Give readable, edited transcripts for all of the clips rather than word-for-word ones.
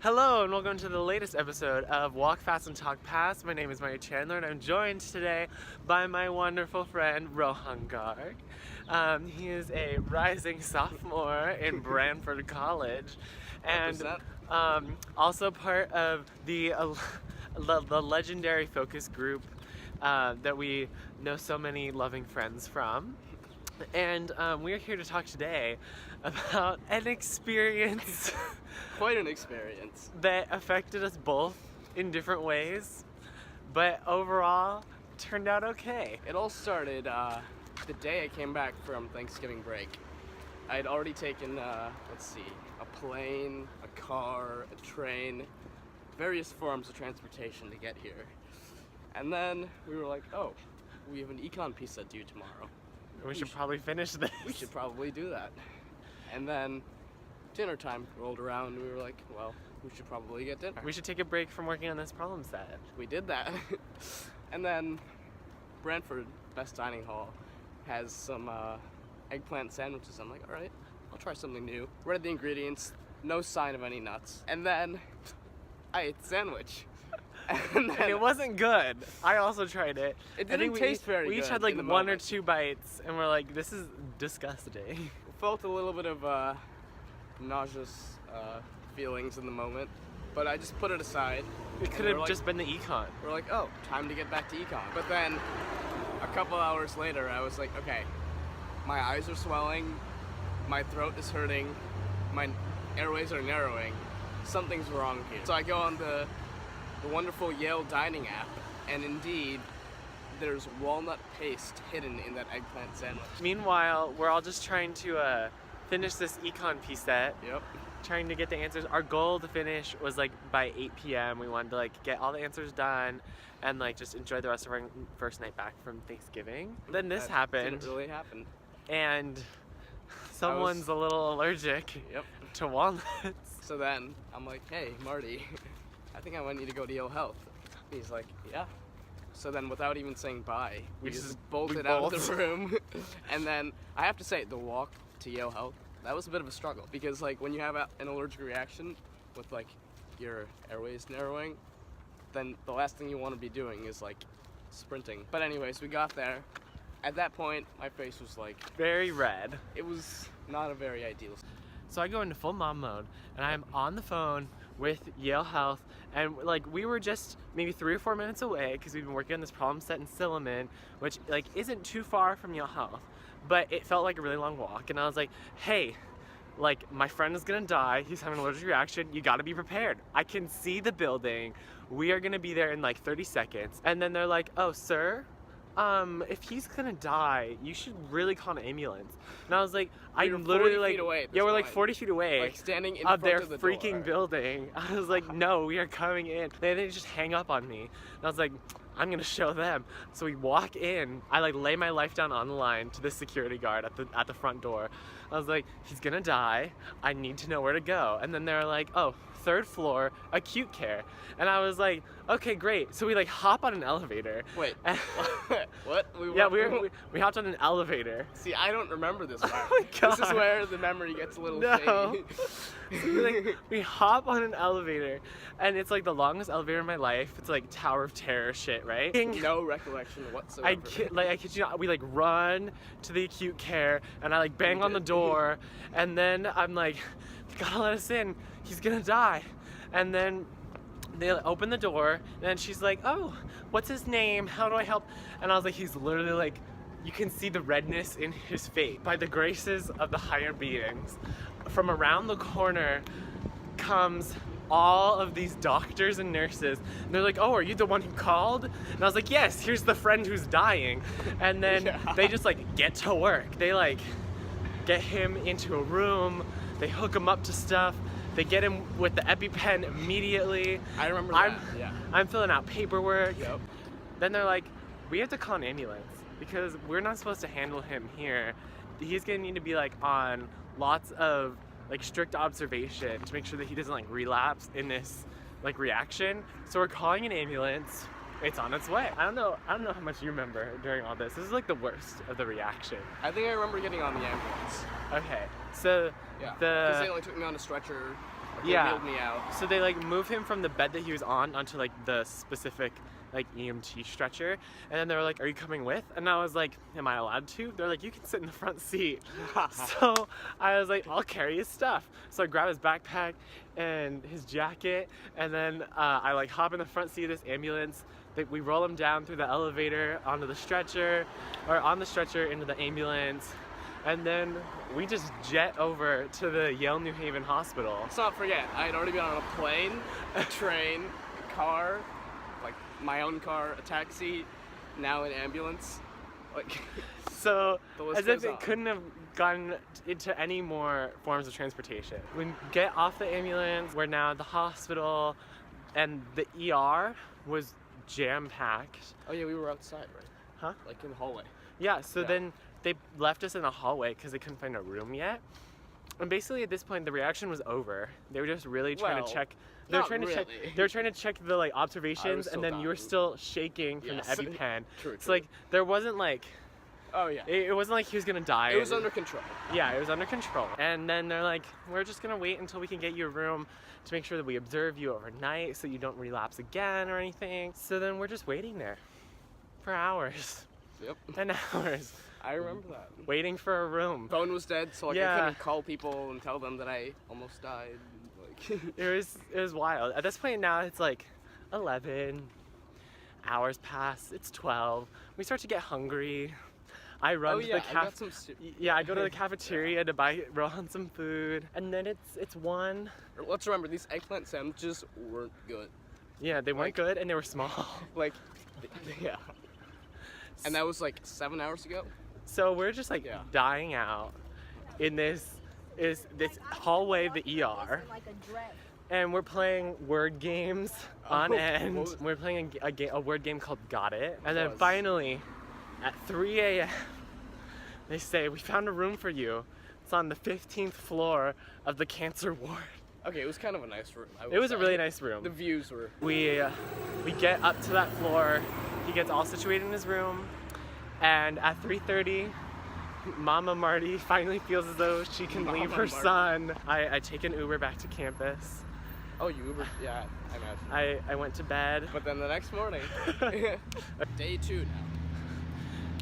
Hello and welcome to the latest episode of Walk Fast and Talk Fast. My name is Mary Chandler and I'm joined today by my wonderful friend Rohan. He is a rising sophomore in Branford College and also part of the legendary focus group that we know so many loving friends from. And we're here to talk today about an experience Quite an experience. that affected us both in different ways, but overall turned out okay. It all started the day I came back from Thanksgiving break. I had already taken, a plane, a car, a train, various forms of transportation to get here. And then we were like, oh, we have an econ piece due tomorrow. We should probably finish this. We should probably do that. And then dinner time rolled around and we were like, well, we should probably get dinner. We should take a break from working on this problem set. We did that. And then Brantford Best Dining Hall has some eggplant sandwiches. I'm like, all right, I'll try something new. Read the ingredients, no sign of any nuts. And then I ate the sandwich. And it wasn't good. I also tried it. It didn't taste very good. We each had like one or two bites and we're like, this is disgusting. Felt a little bit of nauseous feelings in the moment, but I just put it aside. It could have just been the econ. We're like, oh, time to get back to econ. But then a couple hours later, I was like, okay, my eyes are swelling, my throat is hurting, my airways are narrowing, something's wrong here. So I go on the wonderful Yale dining app, and indeed, there's walnut paste hidden in that eggplant sandwich. Meanwhile, we're all just trying to finish this econ piece set. Yep. Trying to get the answers. Our goal to finish was like by 8 p.m. We wanted to like get all the answers done and like just enjoy the rest of our first night back from Thanksgiving. Then this happened. Didn't really happen. And someone's a little allergic to walnuts. So then I'm like, hey, Marty, I think I might need to go to Yale Health. He's like, yeah. So then without even saying bye, we just bolted out of the room. And then I have to say, the walk to Yale Health, that was a bit of a struggle because like when you have an allergic reaction with like your airways narrowing, then the last thing you want to be doing is like sprinting. But anyways, we got there. At that point, my face was like very red. It was not a very ideal. So I go into full mom mode and I'm on the phone with Yale Health, and like we were just maybe 3 or 4 minutes away because we've been working on this problem set in Silliman, which like isn't too far from Yale Health, but it felt like a really long walk. And I was like, hey, like my friend is gonna die, he's having an allergic reaction, you gotta be prepared. I can see the building, we are gonna be there in like 30 seconds. And then they're like, oh sir, if he's gonna die, you should really call an ambulance. And I was like, I'm literally like, we're like 40 feet away, like standing in of front their of the freaking door. building. I was like, no, we are coming in. They just hang up on me. And I was like, I'm gonna show them. So we walk in. I like lay my life down on the line to the security guard at the front door. I was like, he's gonna die. I need to know where to go. And then they're like, oh, 3rd floor, acute care. And I was like, okay, great. So we like hop on an elevator. Wait, what? We hopped on an elevator. See, I don't remember this part. Oh my God. This is where the memory gets a little shaky. So we hop on an elevator, and it's like the longest elevator in my life. It's like Tower of Terror shit, right? No recollection whatsoever. I kid you not, we like run to the acute care, and I like bang on the door, and then I'm like, gotta let us in, he's gonna die. And then they open the door, and then she's like, oh, what's his name? How do I help? And I was like, he's literally like, you can see the redness in his face. By the graces of the higher beings, from around the corner comes all of these doctors and nurses. And they're like, oh, are you the one who called? And I was like, yes, here's the friend who's dying. And then they just like get to work. They like get him into a room, they hook him up to stuff, they get him with the EpiPen immediately. I remember that, I'm filling out paperwork. Yep. Then they're like, we have to call an ambulance because we're not supposed to handle him here. He's gonna need to be like on lots of like strict observation to make sure that he doesn't like relapse in this like reaction. So we're calling an ambulance. It's on its way. I don't know how much you remember during all this. This is like the worst of the reaction. I think I remember getting on the ambulance. Okay, so because they only took me on a stretcher a They Yeah. wheeled me out. So they like move him from the bed that he was on onto like the specific like EMT stretcher, and then they were like, "Are you coming with?" And I was like, "Am I allowed to?" They're like, "You can sit in the front seat." So I was like, "I'll carry his stuff." So I grab his backpack and his jacket, and then I like hop in the front seat of this ambulance. We roll him down through the elevator onto the stretcher, or on the stretcher into the ambulance, and then we just jet over to the Yale New Haven Hospital. Let's not forget, I had already been on a plane, a train, a car, like my own car, a taxi, now an ambulance. Like, So, the list as if goes it on. couldn't have gotten into any more forms of transportation. We get off the ambulance, we're now at the hospital, and the ER was jam-packed. Oh yeah, we were outside, right? Huh? Like in the hallway. Yeah, so Yeah. then they left us in a hallway because they couldn't find a room yet. And basically at this point the reaction was over. They were just really trying Well, to check. They were not trying to check. really. They were trying to check the like observations, still and then you were dying. still shaking from Yes. the EpiPen. True, So like there wasn't like Oh yeah. it wasn't like he was gonna die. It was under control. Yeah, it was under control. And then they're like, "We're just gonna wait until we can get you a room to make sure that we observe you overnight so you don't relapse again or anything." So then we're just waiting there for hours Yep. and hours, I remember that. waiting for a room. Phone was dead, so like Yeah. I couldn't call people and tell them that I almost died. Like It was wild. At this point now it's like 11 hours pass. It's 12. We start to get hungry. I run oh to yeah, the I got some. Yeah, I go to the cafeteria to buy Rohan some food, and then it's 1. Let's remember these eggplant sandwiches weren't good. Yeah, they weren't Like- good and they were small. Like, yeah. And that was like 7 hours ago. So we're just like Yeah. dying out in this hallway of the ER, and we're playing word games on Oh, end. what was- We're playing a word game called Got It, and then Was. finally at 3 a.m. they say, "We found a room for you. It's on the 15th floor of the cancer ward." Okay, it was kind of a nice room. I It will was a say. really nice room. The views were. We get up to that floor. He gets all situated in his room, and at 3:30, Mama Marty finally feels as though she can leave Mama her Marty. son. I take an Uber back to campus. Oh, you were. Yeah, I imagine. I went to bed. But then the next morning, day 2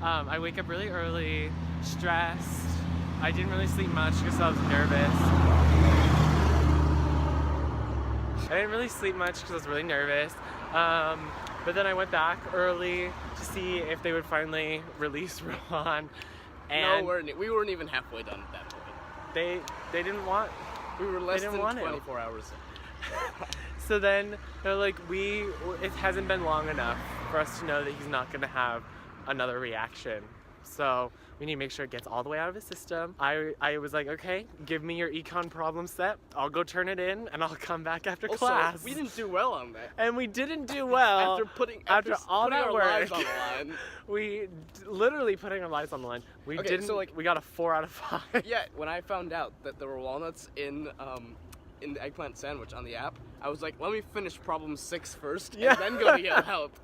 now. I wake up really early, stressed. I didn't really sleep much because I was nervous. I didn't really sleep much because I was really nervous. But then I went back early to see if they would finally release Rohan. And No, we weren't even halfway done at that point. they didn't want. We were less didn't than want it. 24 hours in. So then they're like, it hasn't been long enough for us to know that he's not gonna have another reaction. So we need to make sure it gets all the way out of his system. I was like, okay, give me your econ problem set. I'll go turn it in and I'll come back after Also, class. we didn't do well on that. And we didn't do well. After all putting that our work. lives on the line. We literally putting our lives on the line. We Okay, didn't. so, like- we got a 4 out of 5. Yeah, when I found out that there were walnuts in the eggplant sandwich on the app, I was like, let me finish problem 6 first, Yeah. and then go to Yale Health.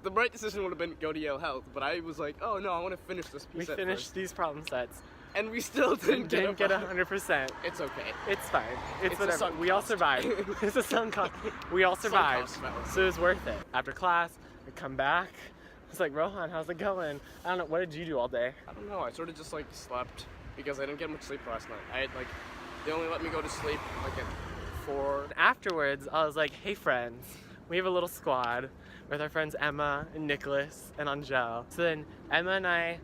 The right decision would have been go to Yale Health, but I was like, oh no, I want to finish this We piece set finished first. these problem sets. And we still didn't Didn't get a 100%. It's okay. It's fine. It's It's a whatever. sunk We all cost. survived. It's a sunk cost. We all Sunk survived. cost fallacy. So it was worth it. After class, I come back. It's like, Rohan, how's it going? I don't know. What did you do all day? I don't know, I sort of just like slept because I didn't get much sleep last night. I had like, they only let me go to sleep like at 4. And afterwards, I was like, hey friends, we have a little squad with our friends Emma and Nicholas and Angel. So then Emma and I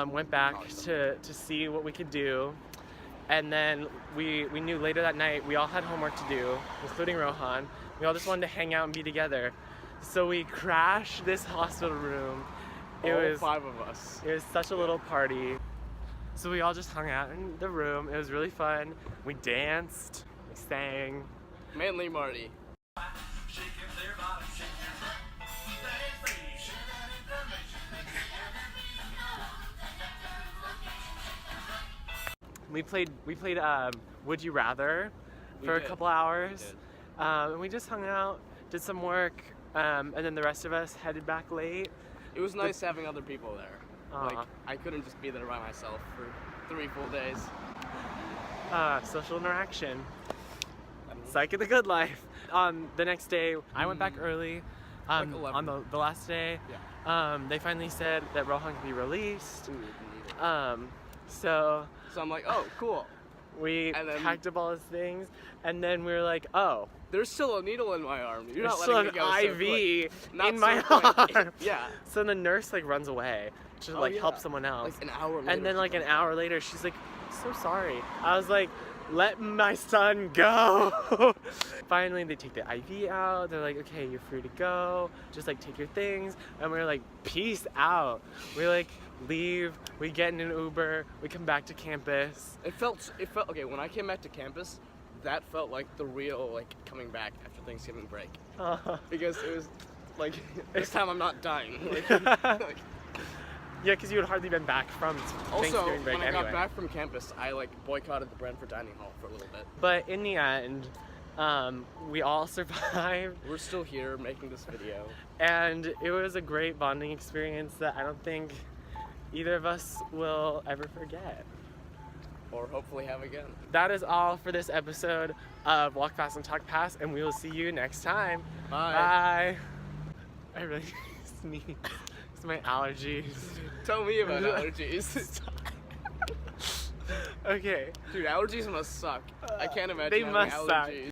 went back to see what we could do. And then we knew later that night we all had homework to do, including Rohan. We all just wanted to hang out and be together. So we crashed this hospital room. All 5 of us. It was such a little party. So we all just hung out in the room. It was really fun. We danced, we sang. Mainly Marty. We played Would You Rather We for a did. couple hours. We did. And we just hung out, did some work, and then the rest of us headed back late. It was nice having other people there. Aw. Like, I couldn't just be there by myself for 3 full days. Social interaction. I don't Psych of the good life. The next day, I went back early. Like 11. On the last day, Yeah. they finally said that Rohan could be released. Ooh, needed. So So I'm like, oh, cool. we And then- packed up all his things, and then we were like, oh, There's still a needle in my arm. You're there's not still letting an me go so IV quick. Not in so my quick. arm. Yeah. So the nurse like runs away to Oh, like yeah. help someone else. Like an hour later. And then she like an comes hour later, she's like, so sorry. I was like, let my son go. Finally, they take the IV out. They're like, okay, you're free to go. Just like take your things. And we're like, peace out. We like leave. We get in an Uber. We come back to campus. It felt okay when I came back to campus. That felt like the real like coming back after Thanksgiving break because it was like this time I'm not dying. Like, Yeah, because you had hardly been back from also, Thanksgiving break when I anyway. got back from campus, I like boycotted the Brentford dining hall for a little bit. But in the end, we all survived. We're still here making this video. And it was a great bonding experience that I don't think either of us will ever forget. Or hopefully have again. That is all for this episode of Walk Fast and Talk Fast, and we will see you next time. Bye. I really sneeze. It's my allergies. Tell me about allergies. Okay. Dude, allergies must suck. I can't imagine They having must allergies. suck.